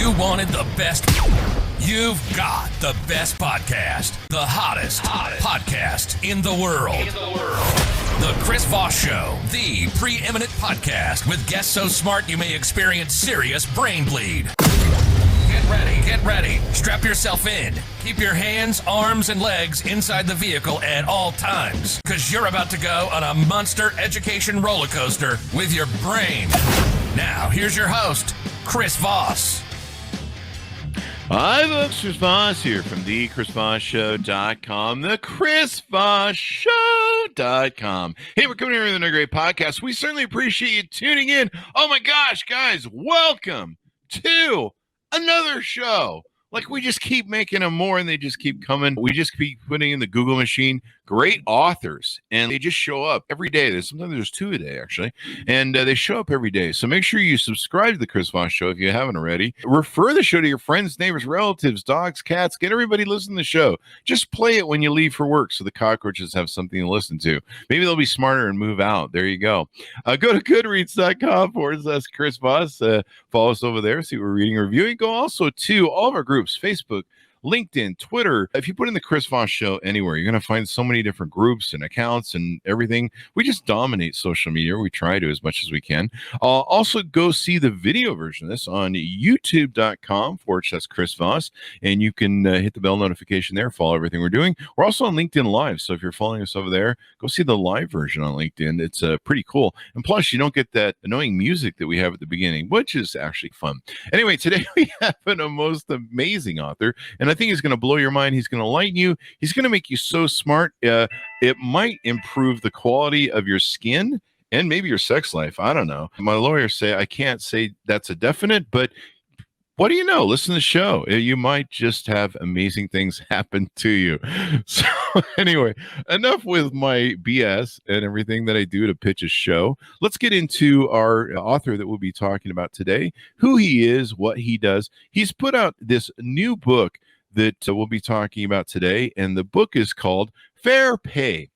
You wanted the best. You've got the best podcast. The hottest podcast in the world. The Chris Voss Show, the preeminent podcast with guests so smart you may experience serious brain bleed. Get ready. Strap yourself in. Keep your hands, arms, and legs inside the vehicle at all times, because you're about to go on a monster education roller coaster with your brain. Now, here's your host, Chris Voss. Hi, folks. Chris Voss here from the ChrisVossShow.com, the ChrisVossShow.com. Hey, we're coming here with another great podcast. We certainly appreciate you tuning in. Oh my gosh, guys, welcome to another show. Like, we just keep making them more and they just keep coming. We just keep putting in the Google machine great authors and they just show up every day. Sometimes there's two a day, actually, and they show up every day. So make sure you subscribe to the Chris Voss Show if you haven't already. Refer the show to your friends, neighbors, relatives, dogs, cats. Get everybody to listen to the show. Just play it when you leave for work so the cockroaches have something to listen to. Maybe they'll be smarter and move out. There you go. Go to goodreads.com/Chris Voss. Follow us over there. See what we're reading and reviewing. Go also to all of our groups, Facebook, LinkedIn, Twitter. If you put in the Chris Voss Show anywhere, you're going to find so many different groups and accounts and everything. We just dominate social media. We try to as much as we can. Also, go see the video version of this on youtube.com/Chris Voss, and you can hit the bell notification there, follow everything we're doing. We're also on LinkedIn Live, so if you're following us over there, go see the live version on LinkedIn. It's pretty cool. And plus, you don't get that annoying music that we have at the beginning, which is actually fun. Anyway, today we have a most amazing author, and I think he's going to blow your mind. He's going to lighten you. He's going to make you so smart. It might improve the quality of your skin and maybe your sex life. I don't know. My lawyers say I can't say that's a definite, but what do you know? Listen to the show. You might just have amazing things happen to you. So anyway, enough with my BS and everything that I do to pitch a show. Let's get into our author that we'll be talking about today, who he is, what he does. He's put out this new book that we'll be talking about today, and the book is called Fair Pay: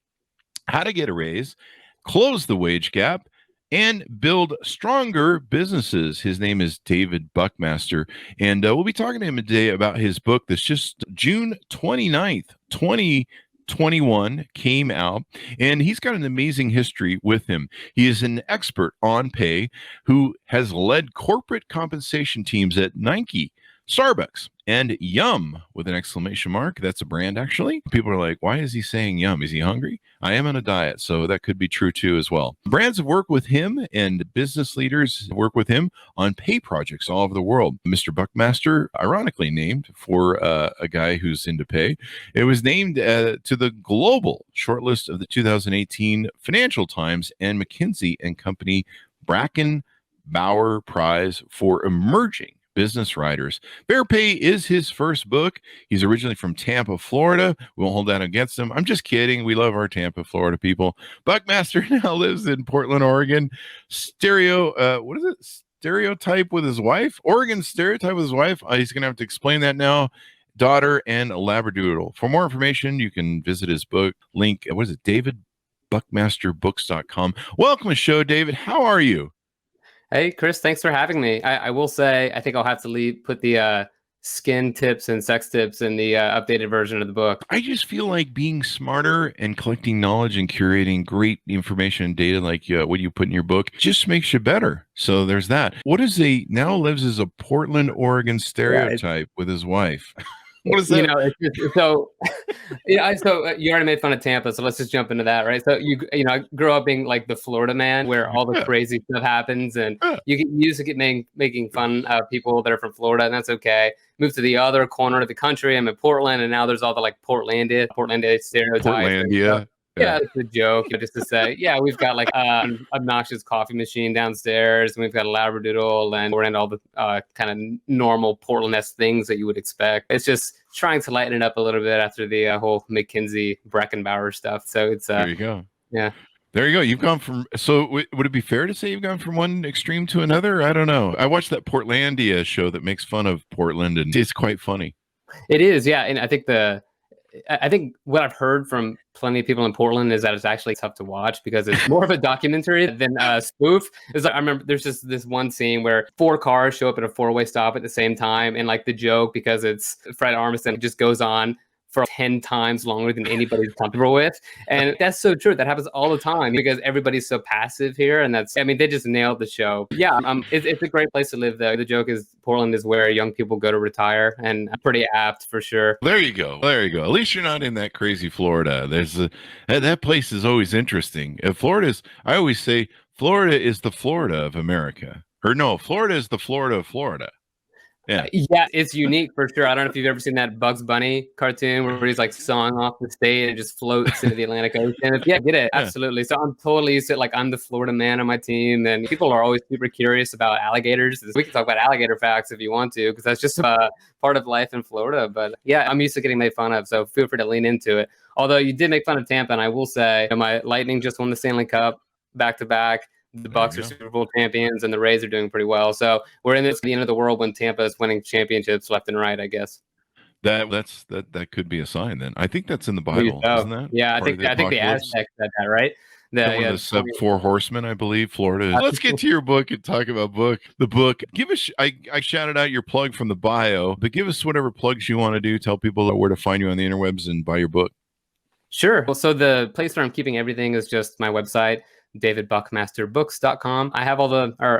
How to Get a Raise, Close the Wage Gap, and Build Stronger Businesses. His name is David Buckmaster, and we'll be talking to him today about his book that's just June 29th, 2021 came out, and he's got an amazing history with him. He is an expert on pay who has led corporate compensation teams at Nike, Starbucks, and Yum with an exclamation mark. That's a brand, actually. People are like, why is he saying Yum? Is he hungry? I am on a diet, so that could be true too as well. Brands have worked with him and business leaders work with him on pay projects all over the world. Mr. Buckmaster, ironically named for a guy who's into pay. It was named to the global shortlist of the 2018 Financial Times and McKinsey & Company Bracken Bauer Prize for Emerging Business Writers. Fair Pay is his first book. He's originally from Tampa, Florida. We won't hold that against him. I'm just kidding. We love our Tampa, Florida people. Buckmaster now lives in Portland, Oregon. Stereotype with his wife? Oregon stereotype with his wife? He's going to have to explain that now. Daughter and a Labradoodle. For more information, you can visit his book. Link, what is it? DavidBuckmasterBooks.com. Welcome to the show, David. How are you? Hey, Chris, thanks for having me. I will say, I think I'll have to put the skin tips and sex tips in the updated version of the book. I just feel like being smarter and collecting knowledge and curating great information and data like what you put in your book just makes you better. So there's that. What is now lives as a Portland, Oregon stereotype with his wife? What is that? You know, so you already made fun of Tampa, so let's just jump into that, right? So I grew up being like the Florida man, where all the crazy stuff happens, and you used to get making fun of people that are from Florida, and that's okay. Moved to the other corner of the country. I'm in Portland, and now there's all the like Portlandia stereotypes. Portlandia. Yeah, it's a joke, just to say, yeah, we've got like an obnoxious coffee machine downstairs, and we've got a Labradoodle, and we're into all the kind of normal Portland-esque things that you would expect. It's just trying to lighten it up a little bit after the whole McKinsey Breckenbauer stuff. So it's there you go. Yeah. There you go. You've gone from, so would it be fair to say you've gone from one extreme to another? I don't know. I watched that Portlandia show that makes fun of Portland, and it's quite funny. It is, yeah. And I think I think what I've heard from plenty of people in Portland is that it's actually tough to watch because it's more of a documentary than a spoof. It's like, I remember there's just this one scene where 4 cars show up at a 4-way stop at the same time. And like the joke, because it's Fred Armisen, just goes on for 10 times longer than anybody's comfortable with. And that's so true. That happens all the time because everybody's so passive here. And that's, I mean, they just nailed the show. Yeah, it's a great place to live, though. The joke is Portland is where young people go to retire, and pretty apt for sure. There you go. There you go. At least you're not in that crazy Florida. That place is always interesting. I always say Florida is the Florida of America. Or no, Florida is the Florida of Florida. Yeah. Yeah, it's unique for sure. I don't know if you've ever seen that Bugs Bunny cartoon where he's like sawing off the state and it just floats into the Atlantic Ocean. Yeah, get it. Absolutely. So I'm totally used to it. Like, I'm the Florida man on my team, and people are always super curious about alligators. We can talk about alligator facts if you want to, because that's just part of life in Florida. But yeah, I'm used to getting made fun of, so feel free to lean into it. Although you did make fun of Tampa, and I will say my Lightning just won the Stanley Cup back-to-back. The Bucks are Super Bowl champions, and the Rays are doing pretty well. So we're in the end of the world when Tampa is winning championships left and right, I guess. That could be a sign then. I think that's in the Bible, isn't that? Yeah, I think the Aztecs said that, right? The sub 4 horsemen, I believe. Florida. Let's get to your book and talk about the book. Give us. I shouted out your plug from the bio, but give us whatever plugs you want to do. Tell people where to find you on the interwebs and buy your book. Sure. Well, so the place where I'm keeping everything is just my website, davidbuckmasterbooks.com. I have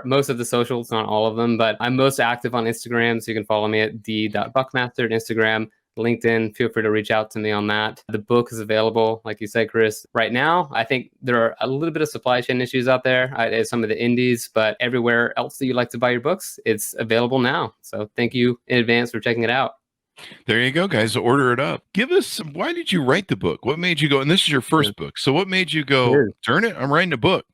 most of the socials, not all of them, but I'm most active on Instagram, so you can follow me at d.buckmaster at Instagram, LinkedIn. Feel free to reach out to me on that. The book is available, like you said, Chris. Right now, I think there are a little bit of supply chain issues out there at some of the indies, but everywhere else that you like to buy your books, it's available now. So thank you in advance for checking it out. There you go, guys. Order it up. Give us why did you write the book? What made you go, and this is your first book, so what made you go, turn it, I'm writing a book?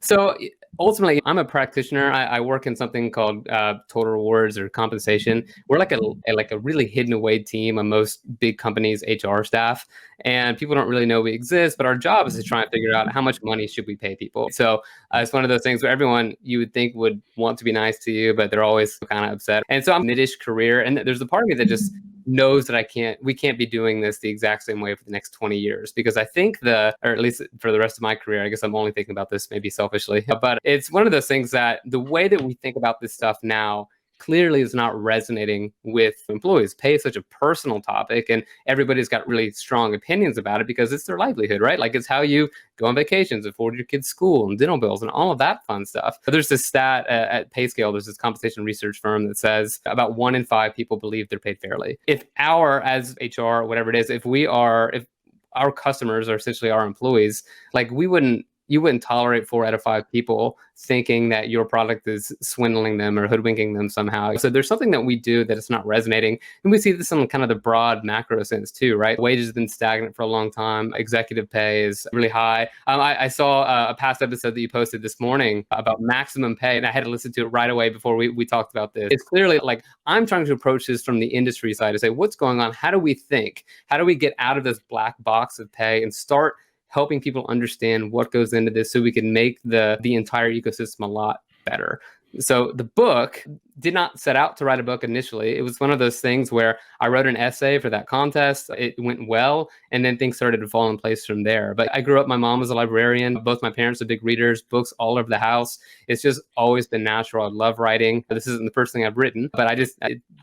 So ultimately, I'm a practitioner. I work in something called total rewards or compensation. We're like a really hidden away team of most big companies' HR staff, and people don't really know we exist. But our job is to try and figure out how much money should we pay people. So it's one of those things where everyone you would think would want to be nice to you, but they're always kind of upset. And so I'm mid-ish career, and there's a part of me that just knows that we can't be doing this the exact same way for the next 20 years, because I think or at least for the rest of my career, I guess I'm only thinking about this maybe selfishly, but it's one of those things that the way that we think about this stuff now clearly is not resonating with employees. Pay is such a personal topic, and everybody's got really strong opinions about it because it's their livelihood, right? Like, it's how you go on vacations, afford your kids' school and dental bills and all of that fun stuff. But there's this stat at PayScale, there's this compensation research firm that says about 1 in 5 people believe they're paid fairly. If as HR or whatever it is, if our customers are essentially our employees, like you wouldn't tolerate 4 out of 5 people thinking that your product is swindling them or hoodwinking them somehow. So there's something that we do that it's not resonating. And we see this in kind of the broad macro sense too, right? Wages have been stagnant for a long time. Executive pay is really high. I saw a past episode that you posted this morning about maximum pay, and I had to listen to it right away before we talked about this. It's clearly like I'm trying to approach this from the industry side to say, what's going on? How do we think? How do we get out of this black box of pay and start helping people understand what goes into this so we can make the entire ecosystem a lot better? So the book did not set out to write a book initially. It was one of those things where I wrote an essay for that contest. It went well, and then things started to fall in place from there. But I grew up, my mom was a librarian. Both my parents are big readers, books all over the house. It's just always been natural. I love writing. This isn't the first thing I've written, but it's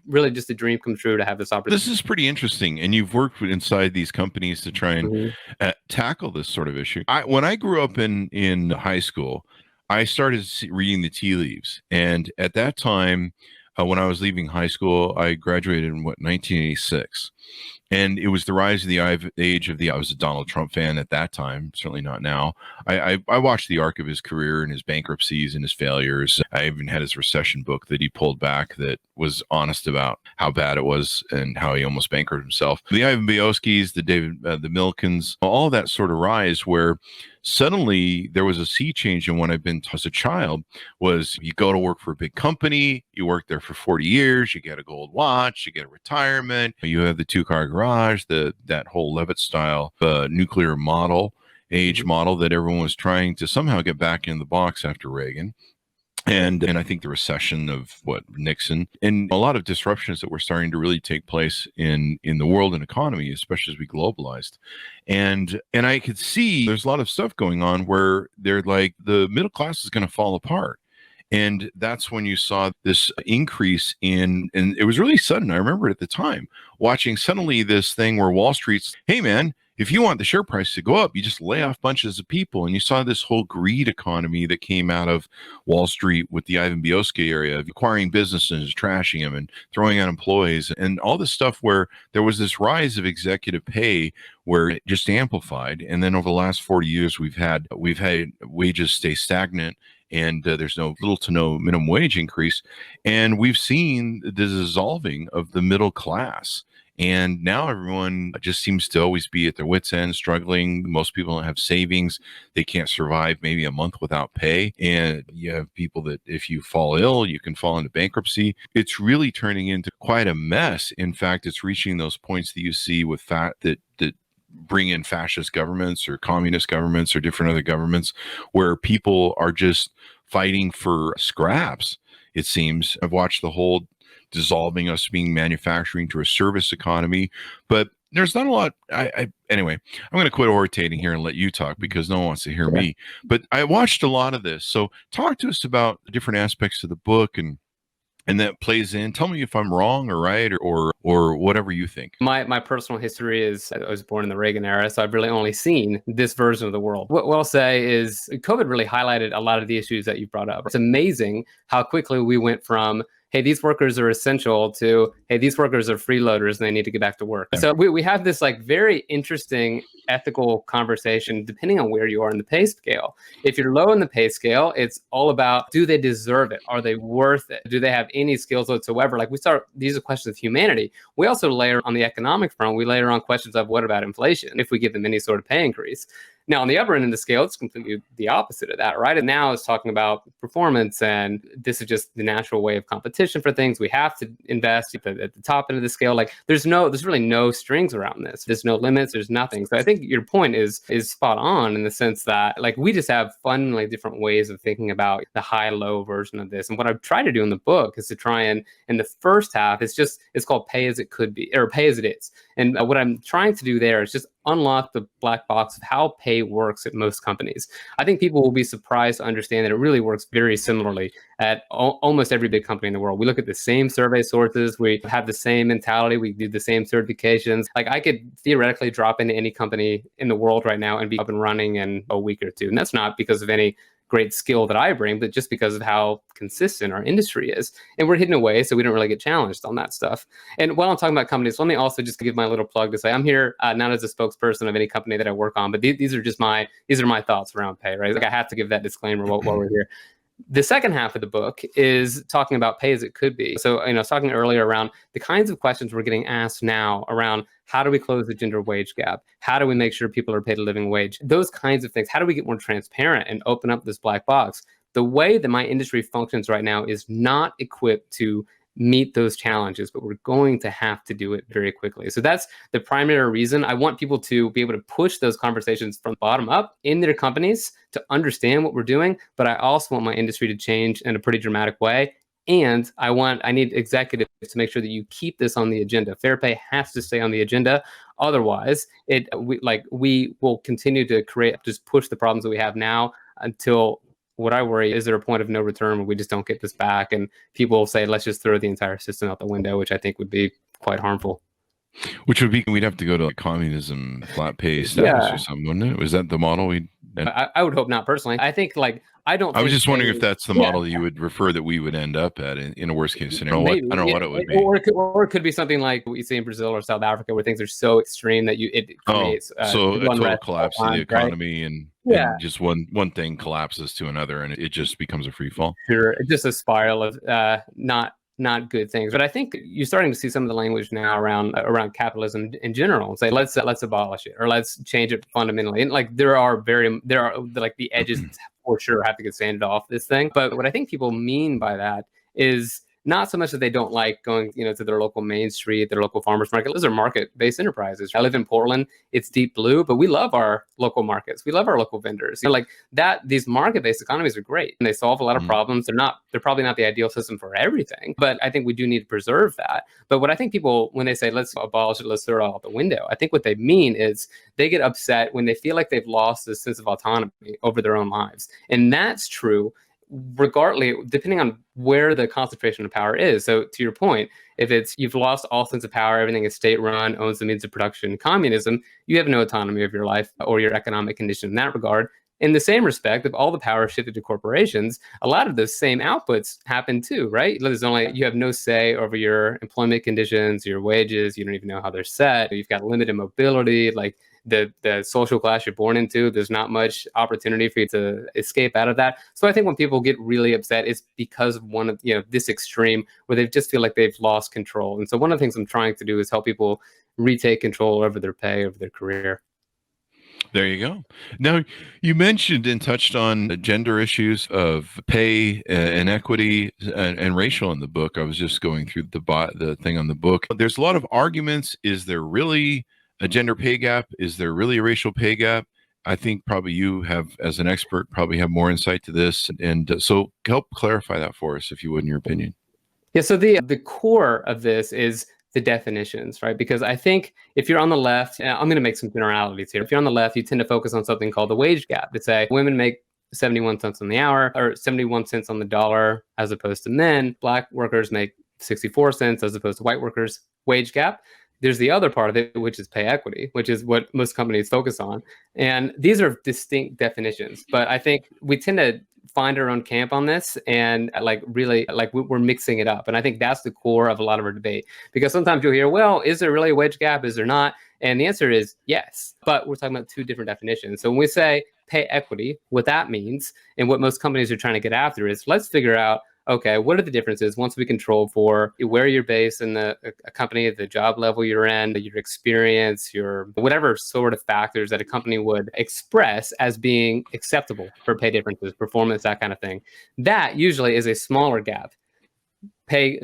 really just a dream come true to have this opportunity. This is pretty interesting. And you've worked inside these companies to try and tackle this sort of issue. When I grew up in high school, I started reading the tea leaves. And at that time, when I was leaving high school, I graduated in 1986. And it was the rise of the age of I was a Donald Trump fan at that time, certainly not now. I watched the arc of his career and his bankruptcies and his failures. I even had his recession book that he pulled back that was honest about how bad it was and how he almost bankrupted himself. The Ivan Bioskis, the Milkins, all that sort of rise where suddenly there was a sea change in what I've been taught as a child was you go to work for a big company, you work there for 40 years, you get a gold watch, you get a retirement, you have the 2-car garage, that whole Levitt style nuclear model, age model that everyone was trying to somehow get back in the box after Reagan. And I think the recession of Nixon, and a lot of disruptions that were starting to really take place in the world and economy, especially as we globalized. And I could see there's a lot of stuff going on where they're like the middle class is going to fall apart. And that's when you saw this increase in, and it was really sudden. I remember at the time watching suddenly this thing where Wall Street's, hey man, if you want the share price to go up, you just lay off bunches of people. And you saw this whole greed economy that came out of Wall Street with the Ivan Biosky area of acquiring businesses, trashing them and throwing out employees and all this stuff where there was this rise of executive pay where it just amplified. And then over the last 40 years, we've had wages stay stagnant. And there's little to no minimum wage increase. And we've seen the dissolving of the middle class. And now everyone just seems to always be at their wits' end, struggling. Most people don't have savings. They can't survive maybe a month without pay. And you have people that if you fall ill, you can fall into bankruptcy. It's really turning into quite a mess. In fact, it's reaching those points that you see with that bring in fascist governments or communist governments or different other governments where people are just fighting for scraps, it seems. I've watched the whole dissolving us being manufacturing to a service economy, but there's not a lot. Anyway, I'm going to quit orating here and let you talk because no one wants to hear me. But I watched a lot of this. So talk to us about the different aspects of the book and that plays in. Tell me if I'm wrong or right or whatever you think. My personal history is I was born in the Reagan era, so I've really only seen this version of the world. What I'll say is COVID really highlighted a lot of the issues that you brought up. It's amazing how quickly we went from, hey, these workers are essential to, hey, these workers are freeloaders and they need to get back to work. So we have this like very interesting ethical conversation depending on where you are in the pay scale. If you're low in the pay scale, it's all about, do they deserve it? Are they worth it? Do they have any skills whatsoever? Like these are questions of humanity. We also layer on the economic front, we layer on questions of what about inflation if we give them any sort of pay increase? Now, on the upper end of the scale, it's completely the opposite of that, right? And now it's talking about performance, and this is just the natural way of competition for things. We have to invest at the top end of the scale. Like, there's really no strings around this. There's no limits. There's nothing. So I think your point is spot on in the sense that, like, we just have fundamentally different ways of thinking about the high-low version of this. And what I've tried to do in the book is to try and, in the first half, it's called Pay As It Could Be, or Pay As It Is. And what I'm trying to do there is just unlock the black box of how pay works at most companies. I think people will be surprised to understand that it really works very similarly at almost every big company in the world. We look at the same survey sources. We have the same mentality. We do the same certifications. Like, I could theoretically drop into any company in the world right now and be up and running in a week or two. And that's not because of any great skill that I bring, but just because of how consistent our industry is. And we're hidden away, so we don't really get challenged on that stuff. And while I'm talking about companies, let me also just give my little plug to say I'm here not as a spokesperson of any company that I work on, but these are my thoughts around pay, right? Like, I have to give that disclaimer while we're here. The second half of the book is talking about pay as it could be. So, I was talking earlier around the kinds of questions we're getting asked now around how do we close the gender wage gap? How do we make sure people are paid a living wage? Those kinds of things. How do we get more transparent and open up this black box? The way that my industry functions right now is not equipped to meet those challenges, but we're going to have to do it very quickly. So that's the primary reason. I want people to be able to push those conversations from the bottom up in their companies to understand what we're doing. But I also want my industry to change in a pretty dramatic way. And I need executives to make sure that you keep this on the agenda. Fair pay has to stay on the agenda. Otherwise, we will continue to just push the problems that we have now until, what I worry is there a point of no return where we just don't get this back and people will say, let's just throw the entire system out the window, which I think would be quite harmful. Which would be, we'd have to go to like communism, flat pay status or something, wouldn't it? Was that the model I would hope not personally. I think I was just wondering if that's the model that you would refer that we would end up at in a worst case scenario. I don't know what it would be. Or it could be something like what you see in Brazil or South Africa where things are so extreme that it creates a total collapse of the economy, right? And just one thing collapses to another and it just becomes a free fall. Sure. It's just a spiral of not good things. But I think you're starting to see some of the language now around capitalism in general and say, let's abolish it or let's change it fundamentally. And like there are like the edges for sure have to get sanded off this thing. But what I think people mean by that is Not so much that they don't like going, to their local main street, their local farmers market. Those are market-based enterprises. I live in Portland. It's deep blue, but we love our local markets. We love our local vendors. Like that, these market-based economies are great and they solve a lot of problems. They're probably not the ideal system for everything, but I think we do need to preserve that. But what I think people, when they say, let's abolish it, let's throw it all out the window, I think what they mean is they get upset when they feel like they've lost this sense of autonomy over their own lives. And that's true regardless, depending on where the concentration of power is. So to your point, if it's you've lost all sense of power, everything is state-run, owns the means of production, communism, you have no autonomy of your life or your economic condition in that regard. In the same respect, if all the power shifted to corporations, a lot of those same outputs happen too, right? You have no say over your employment conditions, your wages. You don't even know how they're set. You've got limited mobility, like the social class you're born into. There's not much opportunity for you to escape out of that. So I think when people get really upset, it's because of one of this extreme where they just feel like they've lost control. And so one of the things I'm trying to do is help people retake control over their pay, over their career. There you go. Now, you mentioned and touched on gender issues of pay and equity and racial in the book. I was just going through the thing on the book. There's a lot of arguments. Is there really a gender pay gap? Is there really a racial pay gap? I think probably you have, as an expert, probably have more insight to this. And so help clarify that for us, if you would, in your opinion. Yeah, so the core of this is the definitions, right? Because I think if you're on the left, and I'm going to make some generalities here. If you're on the left, you tend to focus on something called the wage gap. It's say women make 71 cents on the hour or 71 cents on the dollar as opposed to men. Black workers make 64 cents as opposed to white workers. Wage gap. There's the other part of it, which is pay equity, which is what most companies focus on. And these are distinct definitions, but I think we tend to find our own camp on this and we're mixing it up. And I think that's the core of a lot of our debate, because sometimes you'll hear, well, is there really a wage gap? Is there not? And the answer is yes, but we're talking about two different definitions. So when we say pay equity, what that means and what most companies are trying to get after is let's figure out, okay, what are the differences once we control for where you're based in a company, the job level you're in, your experience, your whatever sort of factors that a company would express as being acceptable for pay differences, performance, that kind of thing. That usually is a smaller gap. Pay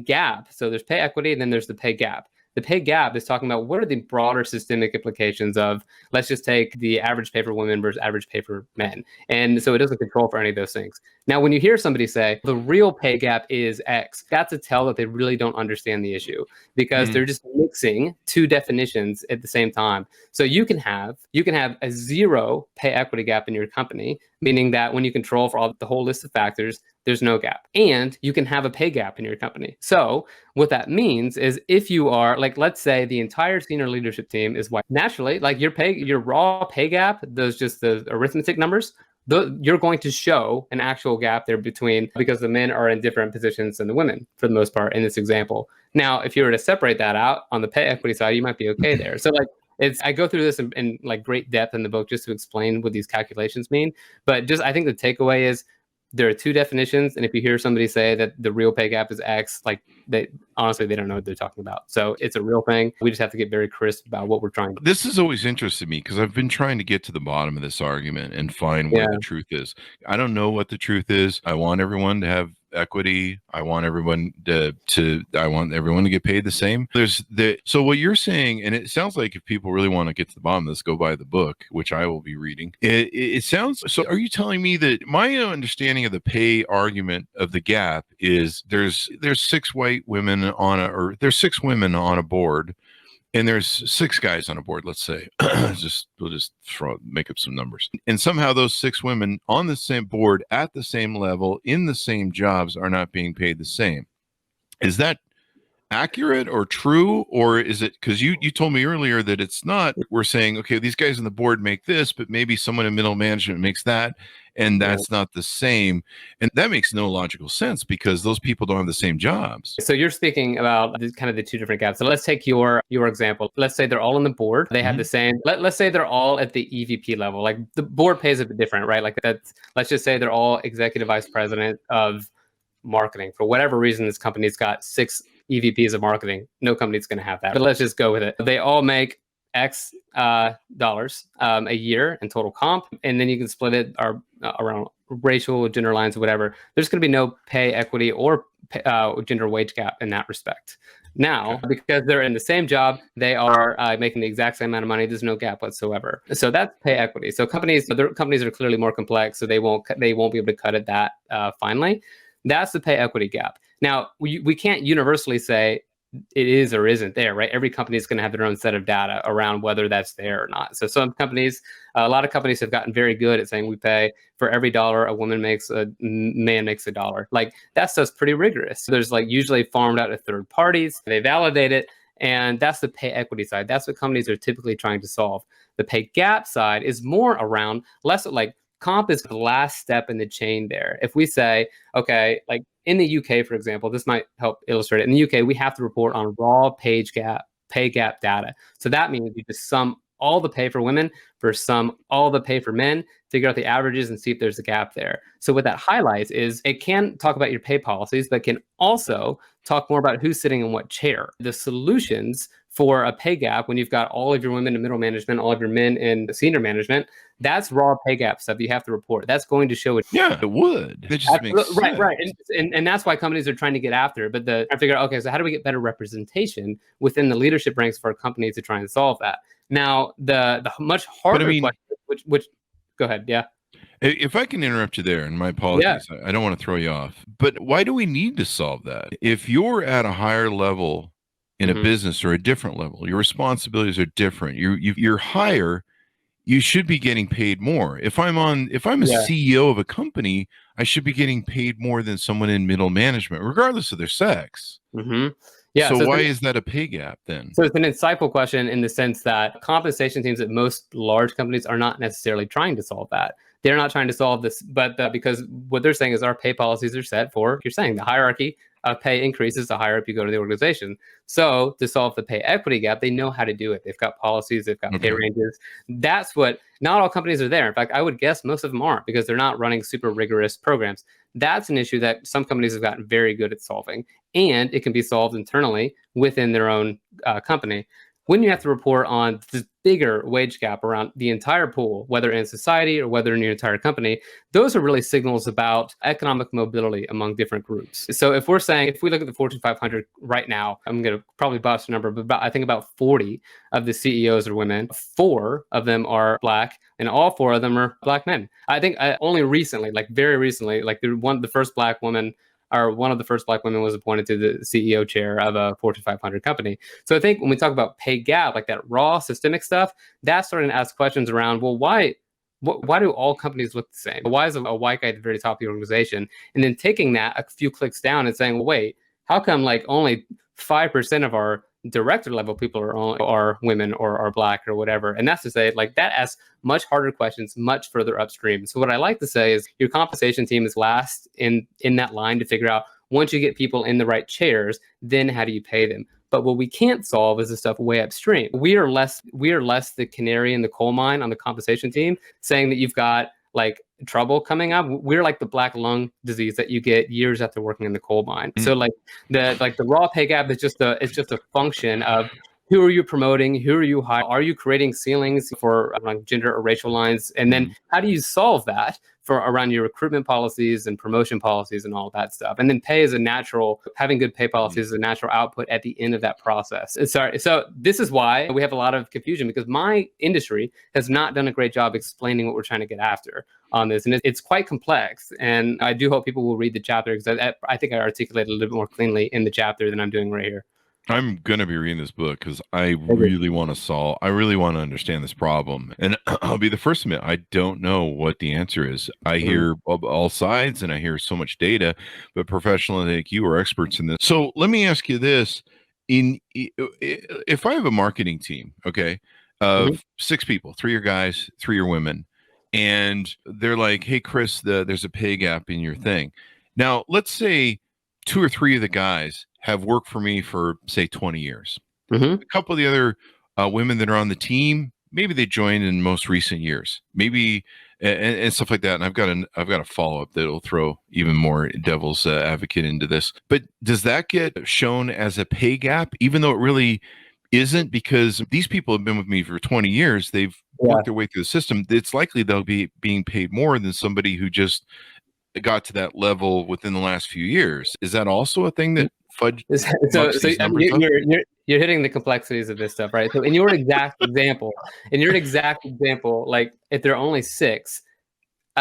gap. So there's pay equity, and then there's the pay gap. The pay gap is talking about what are the broader systemic implications of, let's just take the average pay for women versus average pay for men. And so it doesn't control for any of those things. Now, when you hear somebody say the real pay gap is X, that's a tell that they really don't understand the issue, because they're just mixing two definitions at the same time. So you can have a zero pay equity gap in your company, meaning that when you control for the whole list of factors, there's no gap. And you can have a pay gap in your company. So what that means is if you are, like, let's say the entire senior leadership team is white, naturally, like your raw pay gap, those just the arithmetic numbers, you're going to show an actual gap there between, because the men are in different positions than the women for the most part in this example. Now, if you were to separate that out on the pay equity side, you might be okay there. So I go through this in like great depth in the book just to explain what these calculations mean. But just, I think the takeaway is there are two definitions. And if you hear somebody say that the real pay gap is X, they don't know what they're talking about. So it's a real thing. We just have to get very crisp about what we're trying to do. This has always interested me because I've been trying to get to the bottom of this argument and find where the truth is. I don't know what the truth is. I want everyone to have equity. I want everyone to get paid the same. So what you're saying, and it sounds like if people really want to get to the bottom of this, go buy the book, which I will be reading. It sounds, so are you telling me that my understanding of the pay argument of the gap is there's six white women there's six women on a board, and there's six guys on a board, let's say. We'll just make up some numbers. And somehow those six women on the same board at the same level in the same jobs are not being paid the same. Is that accurate or true? Or is it, because you told me earlier that it's not, we're saying, okay, these guys on the board make this, but maybe someone in middle management makes that, and that's not the same. And that makes no logical sense because those people don't have the same jobs. So you're speaking about kind of the two different gaps. So let's take your example. Let's say they're all on the board. They have the same, let's say they're all at the EVP level. Like the board pays a bit different, right? Like let's just say they're all executive vice president of marketing. For whatever reason, this company's got 6 EVPs of marketing. No company's going to have that. But let's just go with it. They all make X dollars a year in total comp, and then you can split it around racial, gender lines, or whatever. There's going to be no pay equity or gender wage gap in that respect. Now, because they're in the same job, they are making the exact same amount of money. There's no gap whatsoever. So that's pay equity. So companies are clearly more complex, so they won't be able to cut it that finely. That's the pay equity gap. Now, we can't universally say it is or isn't there, right? Every company is going to have their own set of data around whether that's there or not. So some companies, a lot of companies have gotten very good at saying we pay for every dollar a woman makes, a man makes $1. Like that stuff's pretty rigorous. So there's like usually farmed out to third parties. They validate it. And that's the pay equity side. That's what companies are typically trying to solve. The pay gap side is more around less like comp is the last step in the chain there. If we say, okay, like in the UK, for example, this might help illustrate it. In the UK, we have to report on raw pay gap data. So that means you just sum all the pay for women versus sum all the pay for men, figure out the averages and see if there's a gap there. So what that highlights is it can talk about your pay policies, but can also talk more about who's sitting in what chair. The solutions for a pay gap when you've got all of your women in middle management, all of your men in senior management, that's raw pay gap stuff you have to report. That's going to show it. Yeah, it would. It just makes sense. Right. And that's why companies are trying to get after it. But I figure, okay, so how do we get better representation within the leadership ranks of our companies to try and solve that? Now, the much harder question, which go ahead, yeah. If I can interrupt you there, and my apologies, I don't want to throw you off, but why do we need to solve that? If you're at a higher level in a business or a different level, your responsibilities are different. You're higher. You should be getting paid more. If I'm a CEO of a company, I should be getting paid more than someone in middle management, regardless of their sex. Yeah. So why is that a pay gap then? So it's an insightful question in the sense that compensation teams at most large companies are not necessarily trying to solve that. They're not trying to solve this, but because what they're saying is our pay policies are set for, you're saying the hierarchy of pay increases the higher up you go to the organization. So to solve the pay equity gap, they know how to do it. They've got policies, they've got pay ranges. That's what, not all companies are there. In fact, I would guess most of them aren't because they're not running super rigorous programs. That's an issue that some companies have gotten very good at solving, and it can be solved internally within their own company. When you have to report on this bigger wage gap around the entire pool, whether in society or whether in your entire company, those are really signals about economic mobility among different groups. So if we look at the Fortune 500 right now, I'm going to probably bust a number, but I think about 40 of the CEOs are women. 4 of them are Black, and all 4 of them are Black men. I think only recently, like very recently, like the first Black woman, or one of the first Black women was appointed to the CEO chair of a Fortune 500 company. So I think when we talk about pay gap, like that raw systemic stuff, that's starting to ask questions around, well, why do all companies look the same? Why is a white guy at the very top of the organization? And then taking that a few clicks down and saying, well, wait, how come like only 5% of our director level people are women or are Black or whatever? And that's to say, like, that asks much harder questions much further upstream. So what I like to say is your compensation team is last in that line to figure out, once you get people in the right chairs, then how do you pay them? But what we can't solve is the stuff way upstream. We are less the canary in the coal mine on the compensation team, saying that you've got like trouble coming up. We're like the black lung disease that you get years after working in the coal mine. So like the raw pay gap is just a function of who are you promoting, who are you hiring, are you creating ceilings for gender or racial lines, and then how do you solve that for around your recruitment policies and promotion policies and all that stuff. And then pay is having good pay policies is a natural output at the end of that process. So this is why we have a lot of confusion, because my industry has not done a great job explaining what we're trying to get after on this. And it's quite complex. And I do hope people will read the chapter, because I think I articulated a little bit more cleanly in the chapter than I'm doing right here. I'm going to be reading this book because I really want to understand this problem. And I'll be the first to admit, I don't know what the answer is. I hear all sides and I hear so much data, but professionals like you are experts in this. So let me ask you this. If I have a marketing team, okay, of 6 people, 3 are guys, 3 are women, and they're like, hey, Chris, there's a pay gap in your thing. Now, let's say 2 or 3 of the guys have worked for me for, say, 20 years. A couple of the other women that are on the team, maybe they joined in most recent years, maybe, and stuff like that. And I've got a follow-up that'll throw even more devil's advocate into this. But does that get shown as a pay gap, even though it really isn't, because these people have been with me for 20 years. They've worked their way through the system. It's likely they'll be being paid more than somebody who just got to that level within the last few years. Is that also a thing that you're hitting the complexities of this stuff, right? So in your exact example, like if there are only 6,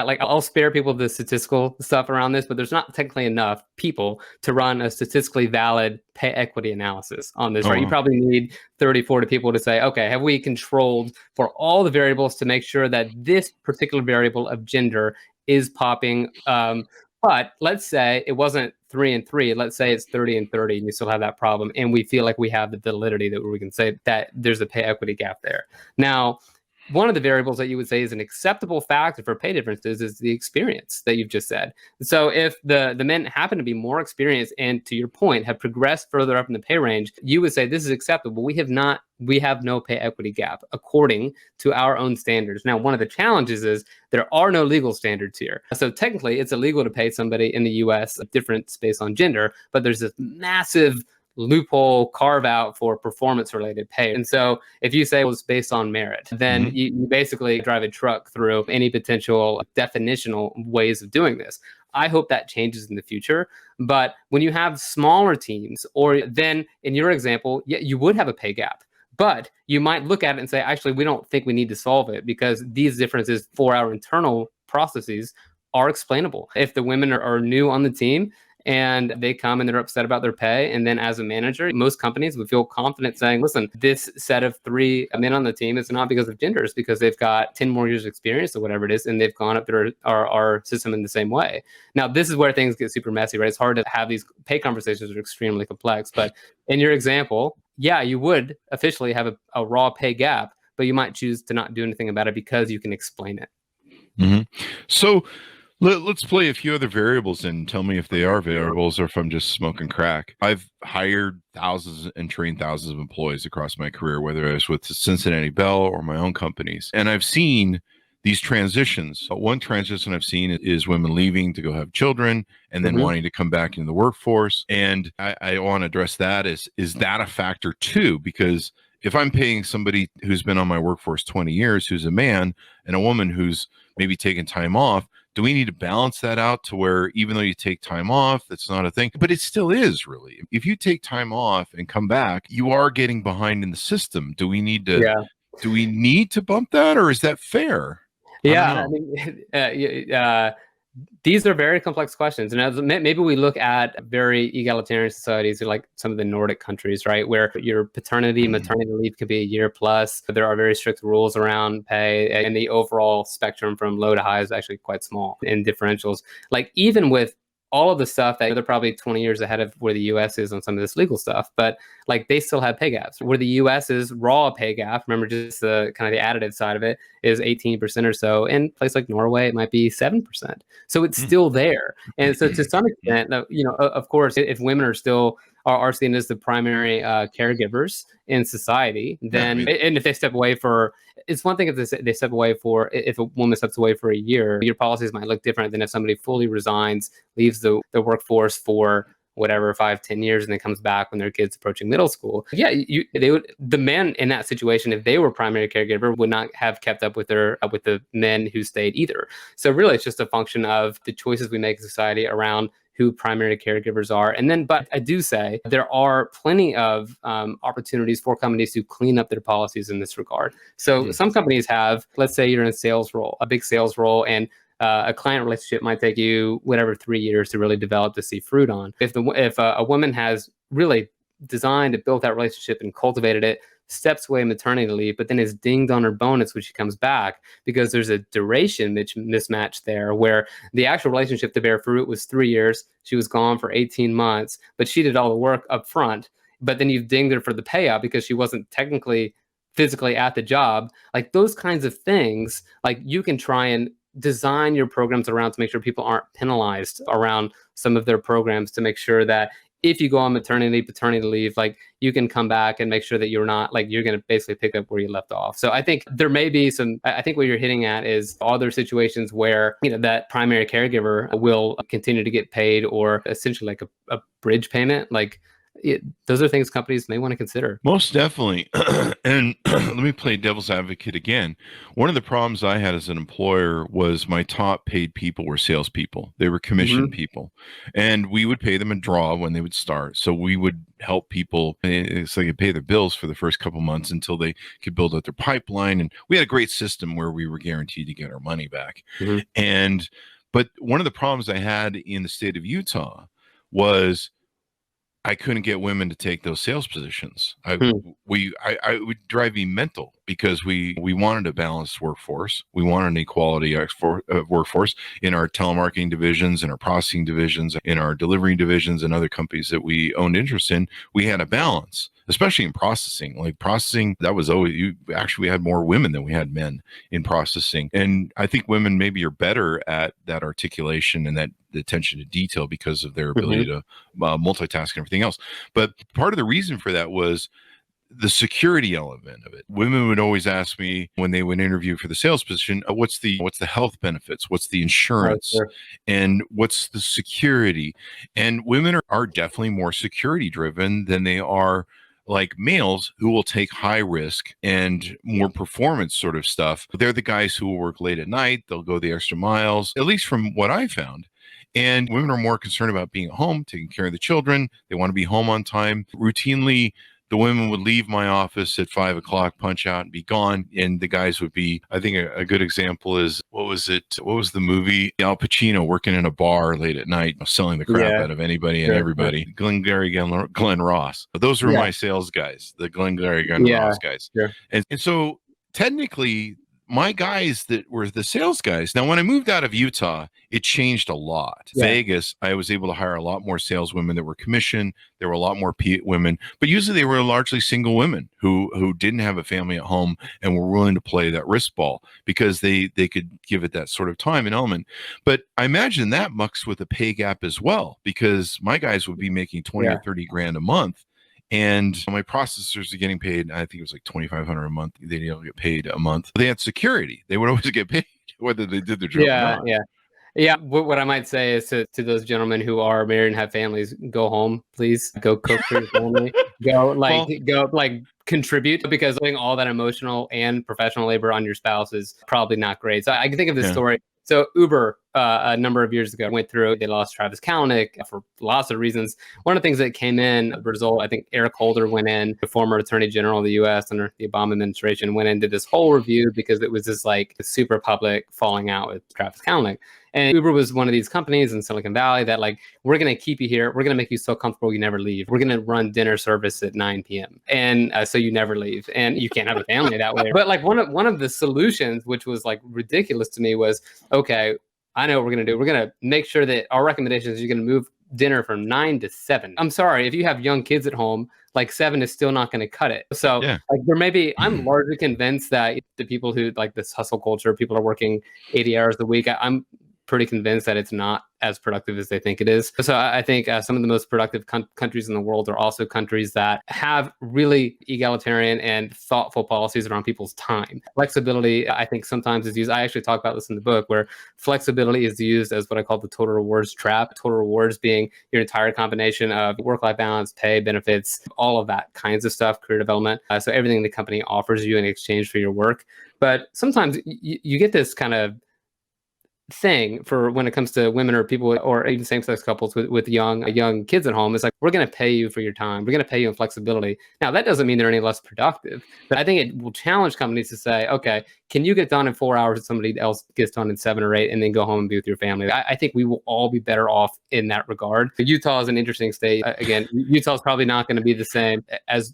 like I'll spare people the statistical stuff around this, but there's not technically enough people to run a statistically valid pay equity analysis on this, right? You probably need 30, 40 people to say, okay, have we controlled for all the variables to make sure that this particular variable of gender is popping? But let's say it wasn't 3 and 3. Let's say it's 30 and 30, and you still have that problem. And we feel like we have the validity that we can say that there's a pay equity gap there. Now, one of the variables that you would say is an acceptable factor for pay differences is the experience that you've just said. So if the men happen to be more experienced and, to your point, have progressed further up in the pay range, you would say this is acceptable. We have no pay equity gap according to our own standards. Now, one of the challenges is there are no legal standards here. So technically, it's illegal to pay somebody in the U.S. a difference based on gender, but there's this massive loophole carve out for performance related pay. And so if you say it was based on merit, then you basically drive a truck through any potential definitional ways of doing this. I hope that changes in the future. But when you have smaller teams, or then in your example, you would have a pay gap. But you might look at it and say, actually, we don't think we need to solve it because these differences for our internal processes are explainable. If the women are new on the team, and they come and they're upset about their pay, and then as a manager, most companies would feel confident saying, listen, this set of 3 men on the team is not because of gender, it's because they've got 10 more years of experience or whatever it is, and they've gone up through our system in the same way. Now, this is where things get super messy, right? It's hard to have these pay conversations that are extremely complex. But in your example, you would officially have a raw pay gap, but you might choose to not do anything about it because you can explain it. So let's play a few other variables and tell me if they are variables or if I'm just smoking crack. I've hired thousands and trained thousands of employees across my career, whether I was with Cincinnati Bell or my own companies. And I've seen these transitions. One transition I've seen is women leaving to go have children and then wanting to come back into the workforce. And I want to address that. Is that a factor too? Because if I'm paying somebody who's been on my workforce 20 years, who's a man, and a woman who's maybe taken time off, do we need to balance that out to where even though you take time off, that's not a thing, but it still is really. If you take time off and come back, you are getting behind in the system. Do we need to bump that, or is that fair? I mean, these are very complex questions. And as maybe we look at very egalitarian societies like some of the Nordic countries, right, where your paternity, maternity leave could be a year plus. There are very strict rules around pay, and the overall spectrum from low to high is actually quite small in differentials. Like even with all of the stuff that they're probably 20 years ahead of where the US is on some of this legal stuff, but like they still have pay gaps. Where the US is raw pay gap, remember just the kind of the additive side of it, is 18% or so. In a place like Norway, it might be 7%. So it's still there. And so to some extent, of course, if women are still are seen as the primary caregivers in society, then and if they step away for, it's one thing if they step away for, if a woman steps away for a year, your policies might look different than if somebody fully resigns, leaves the workforce for whatever 5-10 years, and then comes back when their kid's approaching middle school. The men in that situation, if they were primary caregiver, would not have kept up with the men who stayed either. So really, it's just a function of the choices we make in society around who primary caregivers are. And then, but I do say there are plenty of opportunities for companies to clean up their policies in this regard. So some companies have, let's say you're in a sales role, a big sales role, and a client relationship might take you 3 years to really develop to see fruit on. If a woman has really designed and built that relationship and cultivated it, steps away maternity leave, but then is dinged on her bonus when she comes back because there's a duration mismatch there where the actual relationship to bear fruit was 3 years. She was gone for 18 months, but she did all the work up front. But then you've dinged her for the payout because she wasn't technically physically at the job. Like those kinds of things, like you can try and design your programs around to make sure people aren't penalized around some of their programs, to make sure that if you go on maternity, paternity leave, like you can come back and make sure that you're not like, you're going to basically pick up where you left off. So I think there may be I think what you're hitting at is other situations where, that primary caregiver will continue to get paid, or essentially like a bridge payment. Like, those are things companies may want to consider. Most definitely. And let me play devil's advocate again. One of the problems I had as an employer was my top paid people were salespeople. They were commission people. And we would pay them a draw when they would start. So we would help people. It's like they pay their bills for the first couple months until they could build out their pipeline. And we had a great system where we were guaranteed to get our money back. But one of the problems I had in the state of Utah was I couldn't get women to take those sales positions. I would drive me mental because we wanted a balanced workforce. We wanted an equality workforce in our telemarketing divisions, in our processing divisions, in our delivery divisions, and other companies that we owned interest in. We had a balance, especially in processing. Like processing, that was always, we had more women than we had men in processing. And I think women maybe are better at that articulation and that the attention to detail because of their ability to multitask and everything else. But part of the reason for that was the security element of it. Women would always ask me when they would interview for the sales position, what's the health benefits? What's the insurance? And what's the security? And women are definitely more security driven than they are like males who will take high risk and more performance sort of stuff. They're the guys who will work late at night. They'll go the extra miles, at least from what I found. And women are more concerned about being at home, taking care of the children. They want to be home on time. Routinely, the women would leave my office at 5 o'clock, punch out and be gone. And the guys would be, I think a good example is, what was the movie? Al Pacino working in a bar late at night, selling the crap out of anybody and everybody. Glengarry, Glenn Ross. But those were my sales guys, the Glengarry, Glenn Ross guys. And so technically, my guys that were the sales guys. Now, when I moved out of Utah, it changed a lot. Vegas, I was able to hire a lot more sales women that were commissioned. There were a lot more women, but usually they were largely single women who didn't have a family at home and were willing to play that risk ball because they could give it that sort of time and element. But I imagine that mucks with a pay gap as well, because my guys would be making 20 or 30 grand a month. And my processors are getting paid, I think it was like $2,500 a month. They didn't get paid a month. They had security. They would always get paid whether they did their job or not. Yeah. What I might say is to those gentlemen who are married and have families, go home, please. Go cook for your family. Go contribute, because doing all that emotional and professional labor on your spouse is probably not great. So I can think of this story. So Uber, a number of years ago, went through, they lost Travis Kalanick for lots of reasons. One of the things that came in, a result, I think Eric Holder went in, the former Attorney General of the U.S. under the Obama administration, went in, did this whole review because it was this like super public falling out with Travis Kalanick. And Uber was one of these companies in Silicon Valley that like, we're going to keep you here. We're going to make you so comfortable you never leave. We're going to run dinner service at 9 p.m. And so you never leave. And you can't have a family that way. But like one of the solutions, which was like ridiculous to me, was, okay, I know what we're going to do. We're going to make sure that our recommendation is you're going to move dinner from 9 to 7. I'm sorry, if you have young kids at home, like 7 is still not going to cut it. So like there may be, I'm largely convinced that the people who like this hustle culture, people are working 80 hours a week. I'm pretty convinced that it's not as productive as they think it is. So I think some of the most productive countries in the world are also countries that have really egalitarian and thoughtful policies around people's time. Flexibility, I think sometimes is used. I actually talk about this in the book, where flexibility is used as what I call the total rewards trap. Total rewards being your entire combination of work-life balance, pay, benefits, all of that kinds of stuff, career development. So everything the company offers you in exchange for your work. But sometimes you get this kind of thing for when it comes to women or people or even same-sex couples with young kids at home. It's like, we're going to pay you for your time. We're going to pay you in flexibility. Now, that doesn't mean they're any less productive, but I think it will challenge companies to say, okay, can you get done in 4 hours if somebody else gets done in 7 or 8 and then go home and be with your family? I think we will all be better off in that regard. Utah is an interesting state. Again, Utah is probably not going to be the same as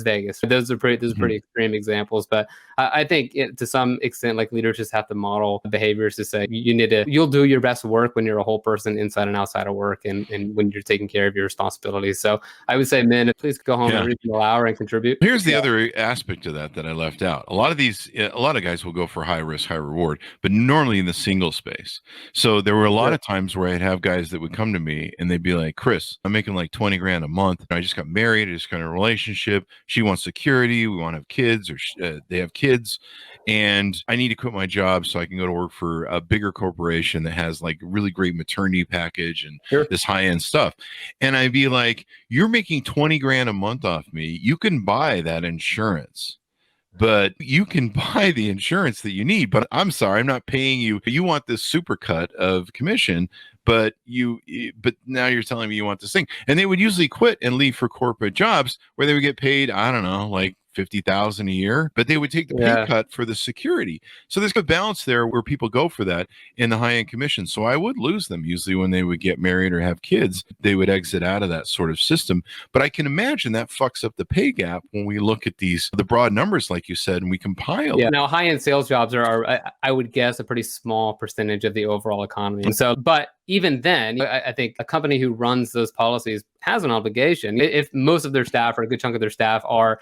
Vegas. Those are pretty extreme examples, but I think to some extent, like, leaders just have to model behaviors to say you'll do your best work when you're a whole person inside and outside of work, and when you're taking care of your responsibilities. So I would say, men, please go home every single hour and contribute. Here's the other aspect of that I left out. A lot of guys will go for high risk, high reward, but normally in the single space. So there were a lot of times where I'd have guys that would come to me and they'd be like, Chris, I'm making like 20 grand a month. I just got married. I just got in a relationship. relationship. She wants security. We want to have kids, or they have kids. And I need to quit my job so I can go to work for a bigger corporation that has like really great maternity package and this high-end stuff. And I'd be like, you're making 20 grand a month off me. You can buy that insurance, but you can buy the insurance that you need. But I'm sorry, I'm not paying you. You want this super cut of commission, but now you're telling me you want this thing. And they would usually quit and leave for corporate jobs where they would get paid, I don't know, like $50,000 a year, but they would take the pay cut for the security. So there's a balance there where people go for that in the high-end commission. So I would lose them usually when they would get married or have kids. They would exit out of that sort of system. But I can imagine that fucks up the pay gap when we look at the broad numbers, like you said, and we compile. Yeah. Now, high-end sales jobs are, I would guess, a pretty small percentage of the overall economy. So, but even then, I think a company who runs those policies has an obligation. If most of their staff or a good chunk of their staff are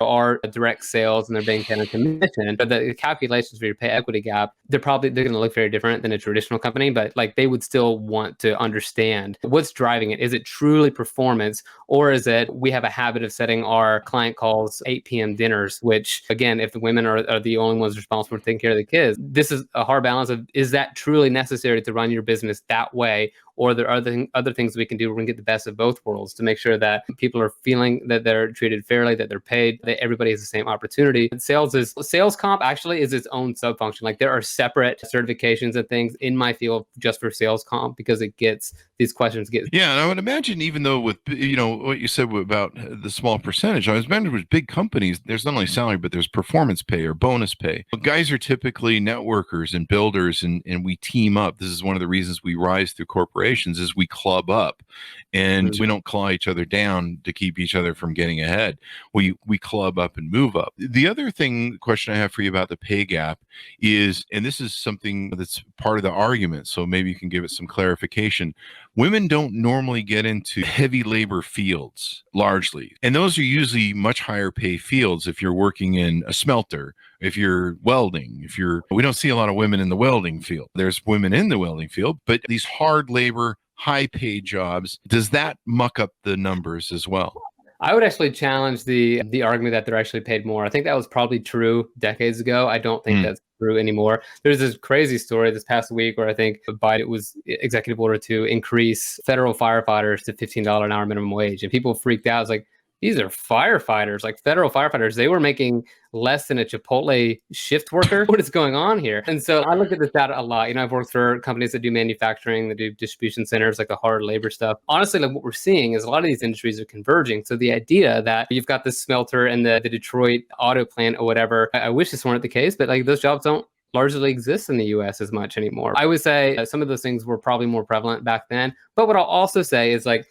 direct sales and they're being paid a commission, but the calculations for your pay equity gap, they're going to look very different than a traditional company. But like they would still want to understand what's driving it. Is it truly performance, or is it we have a habit of setting our client calls 8 p.m. dinners, which again, if the women are the only ones responsible for taking care of the kids, this is a hard balance of, is that truly necessary to run your business that way? Or there are other things we can do where we can get the best of both worlds to make sure that people are feeling that they're treated fairly, that they're paid, that everybody has the same opportunity. And sales comp actually is its own subfunction. Like there are separate certifications and things in my field just for sales comp because these questions get. Yeah, and I would imagine even though with what you said about the small percentage, I was imagining with big companies, there's not only salary, but there's performance pay or bonus pay. But guys are typically networkers and builders, and we team up. This is one of the reasons we rise through corporations is we club up, and we don't claw each other down to keep each other from getting ahead. We club up and move up. The other question I have for you about the pay gap is, and this is something that's part of the argument, so maybe you can give it some clarification. Women don't normally get into heavy labor fields largely, and those are usually much higher pay fields if you're working in a smelter, if you're welding, we don't see a lot of women in the welding field. There's women in the welding field, but these hard labor, high paid jobs, does that muck up the numbers as well? I would actually challenge the argument that they're actually paid more. I think that was probably true decades ago. I don't think that's true anymore. There's this crazy story this past week where I think Biden was executive order to increase federal firefighters to $15 an hour minimum wage. And people freaked out. It's like, these are firefighters, like federal firefighters. They were making less than a Chipotle shift worker. What is going on here? And so I look at this data a lot. I've worked for companies that do manufacturing, that do distribution centers, like the hard labor stuff. Honestly, like what we're seeing is a lot of these industries are converging. So the idea that you've got this smelter and the Detroit auto plant or whatever, I wish this weren't the case, but like those jobs don't largely exist in the US as much anymore. I would say some of those things were probably more prevalent back then. But what I'll also say is like,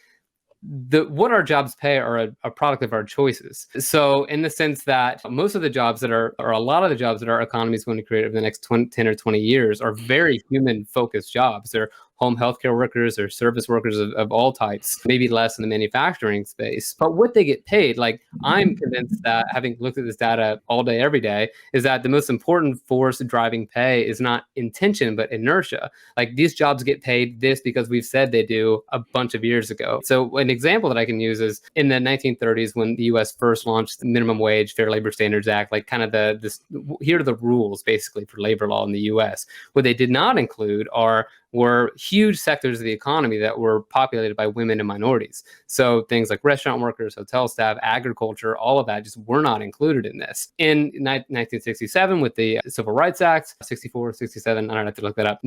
what our jobs pay are a product of our choices. So in the sense that most of the jobs or a lot of the jobs that our economy is going to create over the next 10 or 20 years are very human focused jobs. They're home healthcare workers or service workers of all types, maybe less in the manufacturing space. But what they get paid, like I'm convinced that, having looked at this data all day, every day, is that the most important force driving pay is not intention, but inertia. Like these jobs get paid this because we've said they do a bunch of years ago. So an example that I can use is in the 1930s when the US first launched the Minimum Wage, Fair Labor Standards Act, like kind of here are the rules basically for labor law in the US. What they did not include were huge sectors of the economy that were populated by women and minorities. So things like restaurant workers, hotel staff, agriculture, all of that just were not included in this. In 1967 with the Civil Rights Act, 64, 67, I don't have to look that up.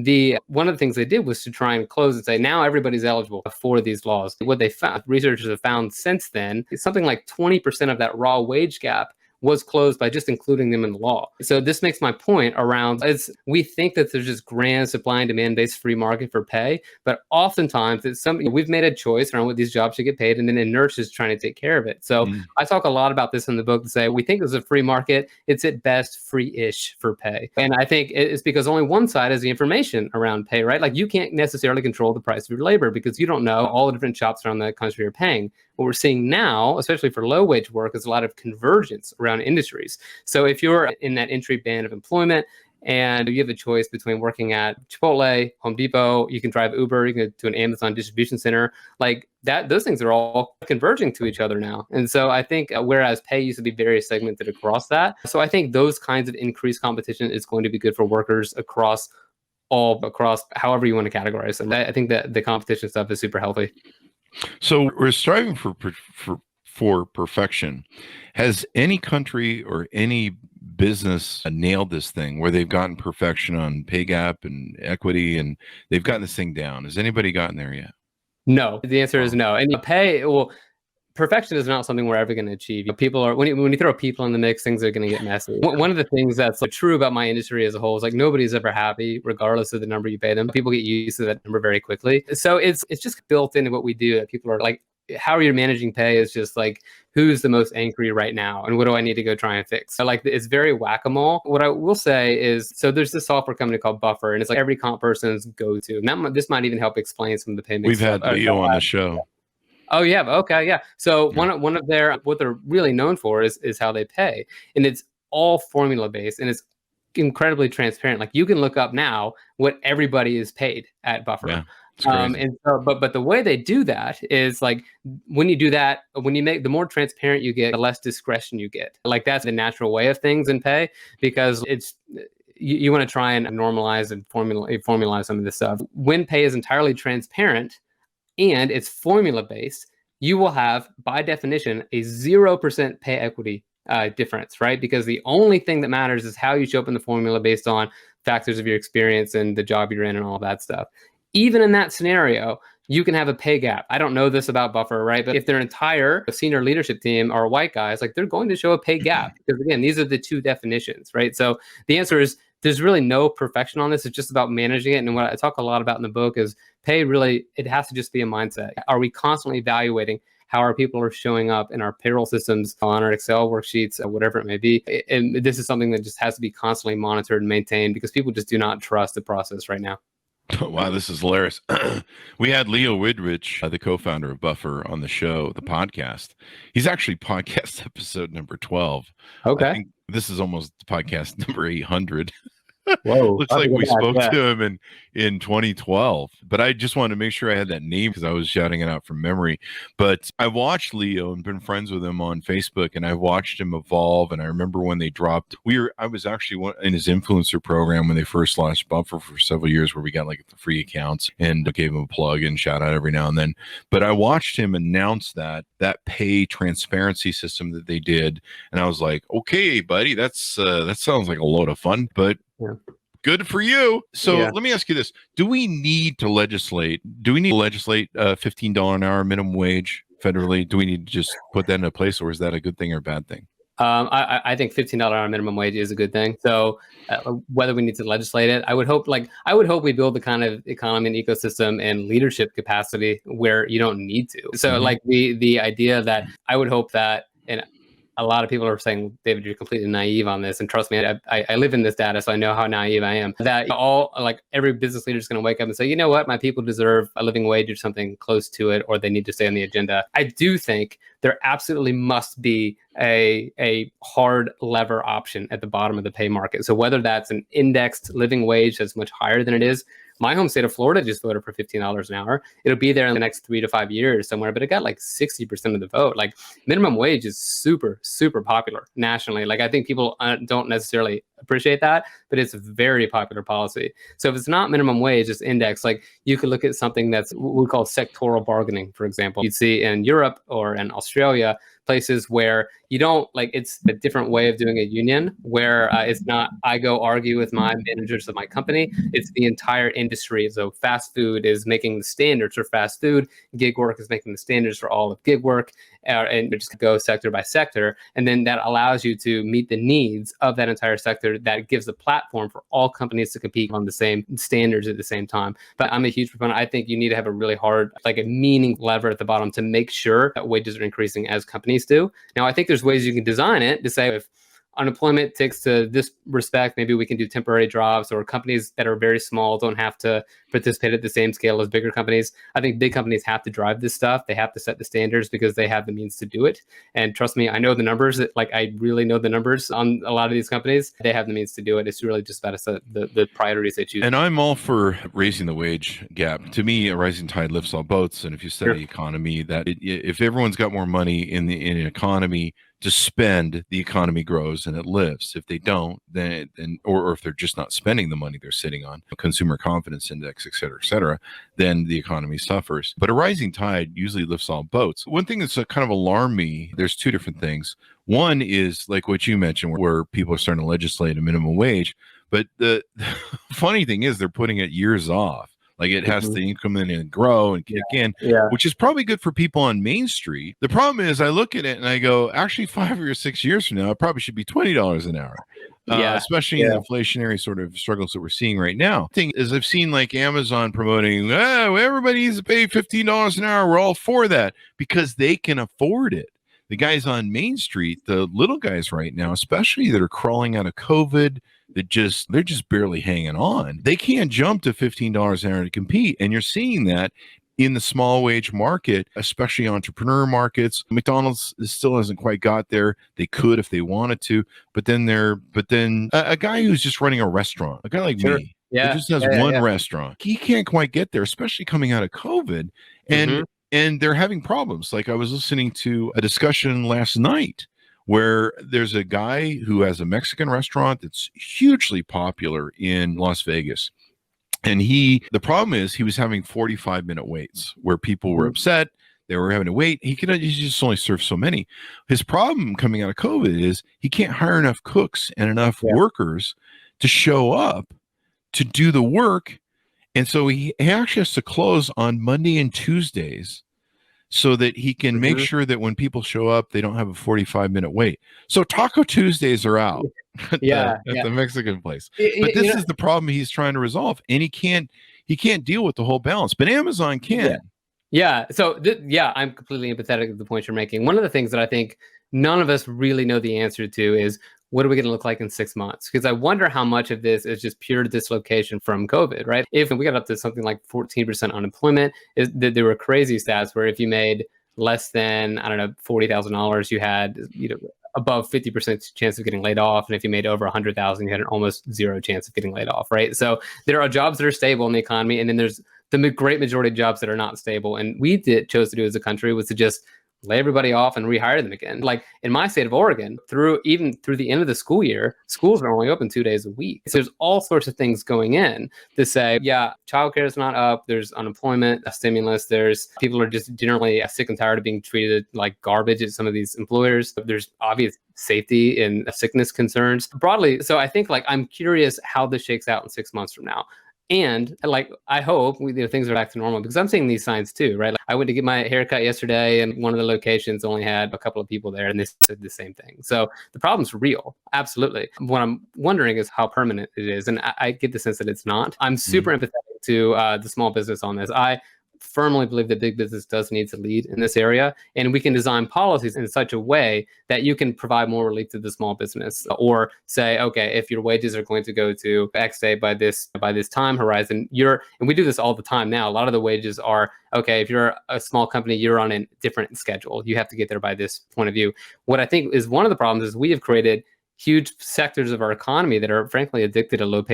One of the things they did was to try and close and say, now everybody's eligible for these laws. What they found, researchers have found since then, is something like 20% of that raw wage gap was closed by just including them in the law. So this makes my point around, we think that there's this grand supply and demand based free market for pay, but oftentimes it's something we've made a choice around what these jobs should get paid, and then inertia is trying to take care of it. So I talk a lot about this in the book to say we think it's a free market. It's at best free-ish for pay. And I think it's because only one side has the information around pay, right? Like you can't necessarily control the price of your labor because you don't know all the different shops around the country are paying. What we're seeing now, especially for low wage work, is a lot of convergence around industries. So if you're in that entry band of employment and you have a choice between working at Chipotle, Home Depot, you can drive Uber, you can go to an Amazon distribution center, like that. Those things are all converging to each other now. And so I think whereas pay used to be very segmented across that, so I think those kinds of increased competition is going to be good for workers across however you want to categorize them. I think that the competition stuff is super healthy. So we're striving for perfection. Has any country or any business nailed this thing where they've gotten perfection on pay gap and equity and they've gotten this thing down? Has anybody gotten there yet? No, the answer is no. And perfection is not something we're ever going to achieve. People are when you throw people in the mix, things are going to get messy. One of the things that's true about my industry as a whole is like nobody's ever happy, regardless of the number you pay them. People get used to that number very quickly. So it's just built into what we do that people are like, how you're managing pay is just like who's the most angry right now and what do I need to go try and fix. So like it's very whack-a-mole. What I will say is, so there's this software company called Buffer, and it's like every comp person's go-to. And this might even help explain some of the payment. We've had Leo on the show. Oh yeah, okay, yeah. So one of their what they're really known for is how they pay, and it's all formula based, and it's incredibly transparent. Like you can look up now what everybody is paid at Buffer. Yeah. And so, but the way they do that is like when you do that, when you make the more transparent you get, the less discretion you get. Like that's the natural way of things in pay, because it's you want to try and normalize and formalize some of this stuff. When pay is entirely transparent and it's formula based, you will have by definition a 0% pay equity difference, right? Because the only thing that matters is how you show up in the formula based on factors of your experience and the job you're in and all that stuff. Even in that scenario, you can have a pay gap. I don't know this about Buffer, right? But if their entire senior leadership team are white guys, like they're going to show a pay gap because again, these are the two definitions, right? So the answer is there's really no perfection on this. It's just about managing it. And what I talk a lot about in the book is pay really, it has to just be a mindset. Are we constantly evaluating how our people are showing up in our payroll systems, on our Excel worksheets, whatever it may be? And this is something that just has to be constantly monitored and maintained because people just do not trust the process right now. Wow, this is hilarious. We had Leo Widrich, the co-founder of Buffer, on the show, the podcast. He's actually podcast episode number 12. Okay. I think this is almost podcast number 800. Whoa. Looks like we spoke to him in 2012, but I just wanted to make sure I had that name because I was shouting it out from memory. But I watched Leo and been friends with him on Facebook, and I watched him evolve. And I remember when they dropped, I was actually in his influencer program when they first launched Buffer for several years, where we got like the free accounts and gave him a plug and shout out every now and then. But I watched him announce that pay transparency system that they did, and I was like, okay, buddy, that sounds like a load of fun, but yeah. Good for you. So Let me ask you this. Do we need to legislate $15 an hour minimum wage federally? Do we need to just put that into place, or is that a good thing or a bad thing? I think $15 an hour minimum wage is a good thing. So whether we need to legislate it, I would hope we build the kind of economy and ecosystem and leadership capacity where you don't need to. So like the idea that I would hope that, and a lot of people are saying, David, you're completely naive on this. And trust me, I live in this data, so I know how naive I am. That every business leader is going to wake up and say, you know what, my people deserve a living wage or something close to it, or they need to stay on the agenda. I do think there absolutely must be a hard lever option at the bottom of the pay market. So whether that's an indexed living wage that's much higher than it is, my home state of Florida just voted for $15 an hour. It'll be there in the next 3 to 5 years somewhere, but it got like 60% of the vote. Like minimum wage is super, super popular nationally. Like I think people don't necessarily appreciate that, but it's a very popular policy. So if it's not minimum wage, it's index. Like you could look at something that's what we call sectoral bargaining, for example. You'd see in Europe or in Australia, places where you don't it's a different way of doing a union where it's not, I go argue with my managers of my company. It's the entire industry. So fast food is making the standards for fast food. Gig work is making the standards for all of gig work, and just go sector by sector. And then that allows you to meet the needs of that entire sector. That gives a platform for all companies to compete on the same standards at the same time. But I'm a huge proponent. I think you need to have a really hard, a meaningful lever at the bottom to make sure that wages are increasing as companies do. Now, I think there's ways you can design it to say, if unemployment ticks to this respect, maybe we can do temporary jobs, or companies that are very small don't have to participate at the same scale as bigger companies. I think big companies have to drive this stuff. They have to set the standards because they have the means to do it. And trust me, I know the numbers. I really know the numbers on a lot of these companies. They have the means to do it. It's really just about the priorities they choose. And I'm all for raising the wage gap. To me, a rising tide lifts all boats. And if you study economy, if everyone's got more money in an economy to spend, the economy grows and it lives. If they don't, then or if they're just not spending the money they're sitting on, consumer confidence index, et cetera, then the economy suffers. But a rising tide usually lifts all boats. One thing that's kind of alarmed me, there's two different things. One is like what you mentioned, where people are starting to legislate a minimum wage. But the funny thing is they're putting it years off. Like it has to increment and grow and kick in, which is probably good for people on Main Street. The problem is I look at it and I go, actually 5 or 6 years from now, it probably should be $20 an hour. Especially in the inflationary sort of struggles that we're seeing right now. The thing is, I've seen like Amazon promoting, everybody needs to pay $15 an hour. We're all for that because they can afford it. The guys on Main Street, the little guys right now, especially that are crawling out of COVID, they're just barely hanging on. They can't jump to $15 an hour to compete. And you're seeing that in the small wage market, especially entrepreneur markets. McDonald's still hasn't quite got there. They could if they wanted to, but then a guy who's just running a restaurant, a guy like me, who just has one restaurant, he can't quite get there, especially coming out of COVID. And they're having problems. Like I was listening to a discussion last night where there's a guy who has a Mexican restaurant that's hugely popular in Las Vegas. And the problem is he was having 45-minute waits where people were upset. They were having to wait. He just only serve so many. His problem coming out of COVID is he can't hire enough cooks and enough workers to show up to do the work. And so he actually has to close on Monday and Tuesdays so that he can make sure that when people show up, they don't have a 45-minute wait. So Taco Tuesdays are out at the Mexican place. But this is the problem he's trying to resolve. And he can't deal with the whole balance, but Amazon can. So I'm completely empathetic to the point you're making. One of the things that I think none of us really know the answer to is, what are we going to look like in 6 months? Because I wonder how much of this is just pure dislocation from COVID, right? If we got up to something like 14% unemployment, there were crazy stats where if you made less than, I don't know, $40,000, you had, above 50% chance of getting laid off. And if you made over 100,000, you had an almost zero chance of getting laid off, right? So there are jobs that are stable in the economy. And then there's the great majority of jobs that are not stable. And chose to do as a country was to just lay everybody off and rehire them again. Like in my state of Oregon, through the end of the school year, schools are only open 2 days a week. So there's all sorts of things going in to say, childcare is not up. There's unemployment, a stimulus. There's people are just generally sick and tired of being treated like garbage at some of these employers. There's obvious safety and sickness concerns broadly. So I think I'm curious how this shakes out in 6 months from now. And I hope things are back to normal, because I'm seeing these signs too, right? I went to get my haircut yesterday and one of the locations only had a couple of people there and they said the same thing. So the problem's real. Absolutely. What I'm wondering is how permanent it is. And I get the sense that it's not. I'm super empathetic to the small business on this. I firmly believe that big business does need to lead in this area, and we can design policies in such a way that you can provide more relief to the small business, or say, okay, if your wages are going to go to X day by this time horizon, and we do this all the time now. A lot of the wages are, okay, if you're a small company, you're on a different schedule. You have to get there by this point of view. What I think is one of the problems is we have created huge sectors of our economy that are frankly addicted to low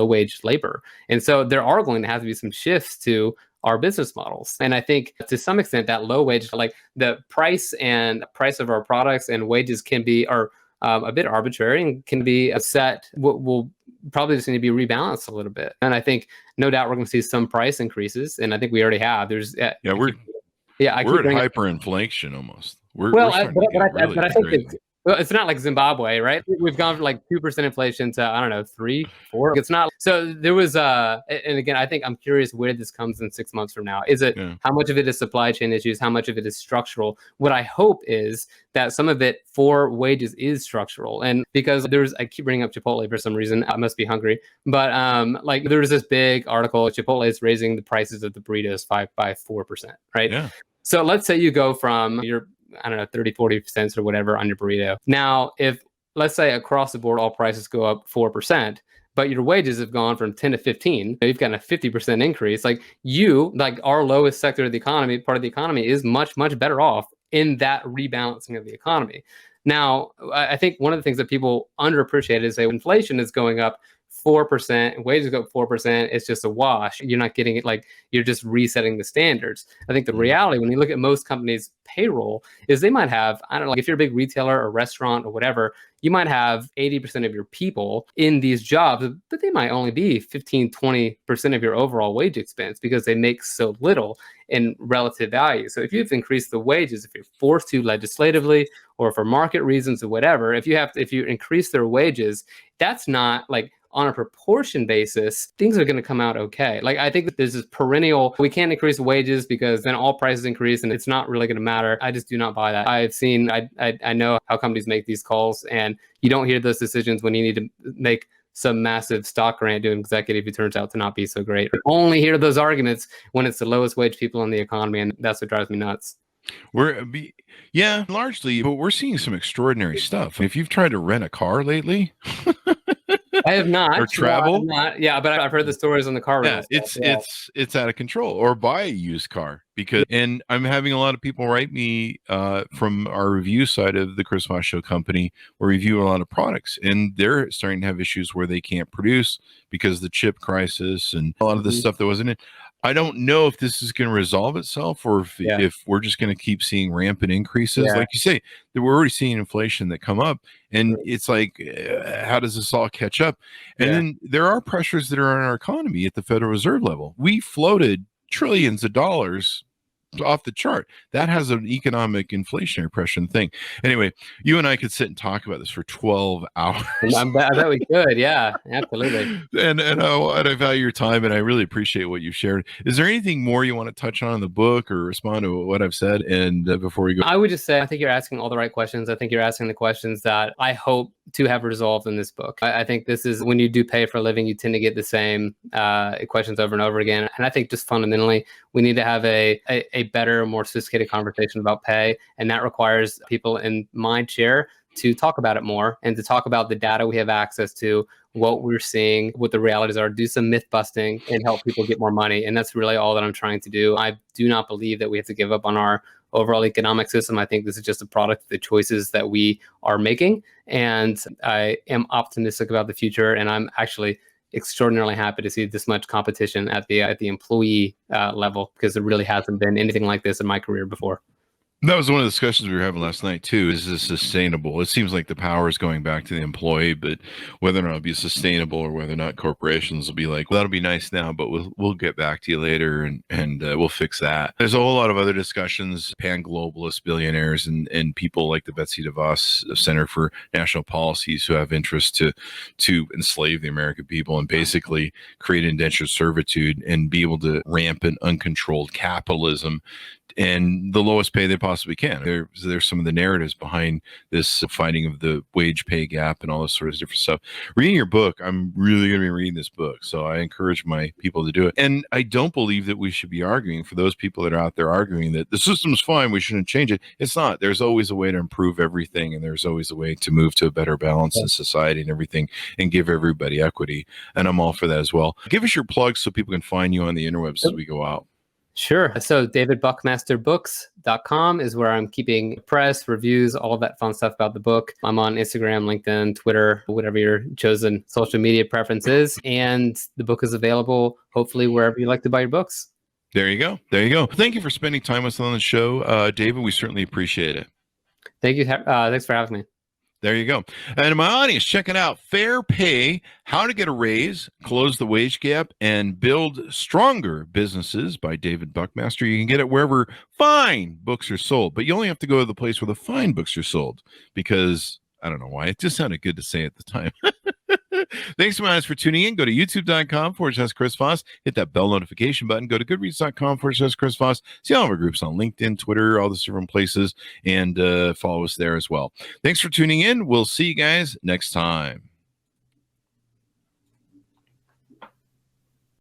wage labor. And so there are going to have to be some shifts to our business models. And I think to some extent that low wage, like the price of our products and wages are a bit arbitrary and can be set, will probably just need to be rebalanced a little bit. And I think no doubt we're going to see some price increases. And I think we already have. We're at hyperinflation almost. But I think it's not like Zimbabwe, right? We've gone from 2% inflation to, I don't know, 3, 4. It's not. So there was, and again, I think I'm curious where this comes in 6 months from now. Is it, how much of it is supply chain issues? How much of it is structural? What I hope is that some of it for wages is structural. And because I keep bringing up Chipotle for some reason, I must be hungry. But there was this big article, Chipotle is raising the prices of the burritos by 4%, right? Yeah. So let's say you go from your, I don't know, 30, 40 cents or whatever on your burrito. Now, if let's say across the board, all prices go up 4%, but your wages have gone from 10 to 15, you've gotten a 50% increase. Like our lowest sector of the economy, part of the economy, is much, much better off in that rebalancing of the economy. Now, I think one of the things that people underappreciate is that inflation is going up 4%, wages go up 4%. It's just a wash. You're not getting it, like you're just resetting the standards. I think the reality, when you look at most companies' payroll, is they might have, I don't know, like if you're a big retailer or restaurant or whatever, you might have 80% of your people in these jobs, but they might only be 15, 20% of your overall wage expense because they make so little in relative value. So if you've increased the wages, if you're forced to legislatively or for market reasons or whatever, if you increase their wages, that's not like, on a proportion basis, things are going to come out okay. Like, I think that this is perennial. We can't increase wages because then all prices increase and it's not really going to matter. I just do not buy that. I know how companies make these calls, and you don't hear those decisions when you need to make some massive stock grant to an executive who turns out to not be so great. You only hear those arguments when it's the lowest wage people in the economy, and that's what drives me nuts. Largely, but we're seeing some extraordinary stuff. If you've tried to rent a car lately, I have not. Or travel. Yeah, but I've heard the stories on the car rental. It's out of control. Or buy a used car, and I'm having a lot of people write me from our review side of the Chris Voss Show company. We review a lot of products, and they're starting to have issues where they can't produce because of the chip crisis and a lot of the stuff that wasn't in. I don't know if this is going to resolve itself, or if we're just going to keep seeing rampant increases. Like you say, that we're already seeing inflation that come up, and it's like, how does this all catch up? And then there are pressures that are on our economy at the Federal Reserve level. We floated trillions of dollars off the chart. That has an economic inflationary pressure thing. Anyway, you and I could sit and talk about this for 12 hours. I bet we could. Yeah, absolutely. And I value your time, and I really appreciate what you've shared. Is there anything more you want to touch on in the book or respond to what I've said? And before we go, I would just say, I think you're asking all the right questions. I think you're asking the questions that I hope to have resolved in this book. I think this is, when you do pay for a living, you tend to get the same questions over and over again. And I think just fundamentally, we need to have a better, more sophisticated conversation about pay. And that requires people in my chair to talk about it more and to talk about the data we have access to, what we're seeing, what the realities are, do some myth busting and help people get more money. And that's really all that I'm trying to do. I do not believe that we have to give up on our overall economic system. I think this is just a product of the choices that we are making. And I am optimistic about the future. And I'm actually extraordinarily happy to see this much competition at the employee level, because there really hasn't been anything like this in my career before. That was one of the discussions we were having last night too. Is this sustainable? It seems like the power is going back to the employee, but whether or not it'll be sustainable, or whether or not corporations will be like, well, that'll be nice now, but we'll get back to you later, and we'll fix that. There's a whole lot of other discussions, pan-globalist billionaires and people like the Betsy DeVos Center for National Policies, who have interest to enslave the American people and basically create indentured servitude and be able to rampant uncontrolled capitalism and the lowest pay they possibly can. There's some of the narratives behind this fighting of the wage pay gap and all this sort of different stuff. Reading your book, I'm really going to be reading this book, so I encourage my people to do it. And I don't believe that we should be arguing, for those people that are out there arguing that the system's fine, we shouldn't change it. It's not. There's always a way to improve everything, and there's always a way to move to a better balance in society and everything, and give everybody equity. And I'm all for that as well. Give us your plugs so people can find you on the interwebs as we go out. Sure. So davidbuckmasterbooks.com is where I'm keeping press, reviews, all of that fun stuff about the book. I'm on Instagram, LinkedIn, Twitter, whatever your chosen social media preference is. And the book is available, hopefully, wherever you like to buy your books. There you go. There you go. Thank you for spending time with us on the show, David. We certainly appreciate it. Thank you. Thanks for having me. There you go. And my audience, check it out. Fair Pay, How to Get a Raise, Close the Wage Gap, and Build Stronger Businesses by David Buckmaster. You can get it wherever fine books are sold, but you only have to go to the place where the fine books are sold, because I don't know why. It just sounded good to say at the time. Thanks so much for tuning in. Go to youtube.com/Chris Voss. Hit that bell notification button. Go to goodreads.com/Chris Voss. See all of our groups on LinkedIn, Twitter, all those different places, and follow us there as well. Thanks for tuning in. We'll see you guys next time.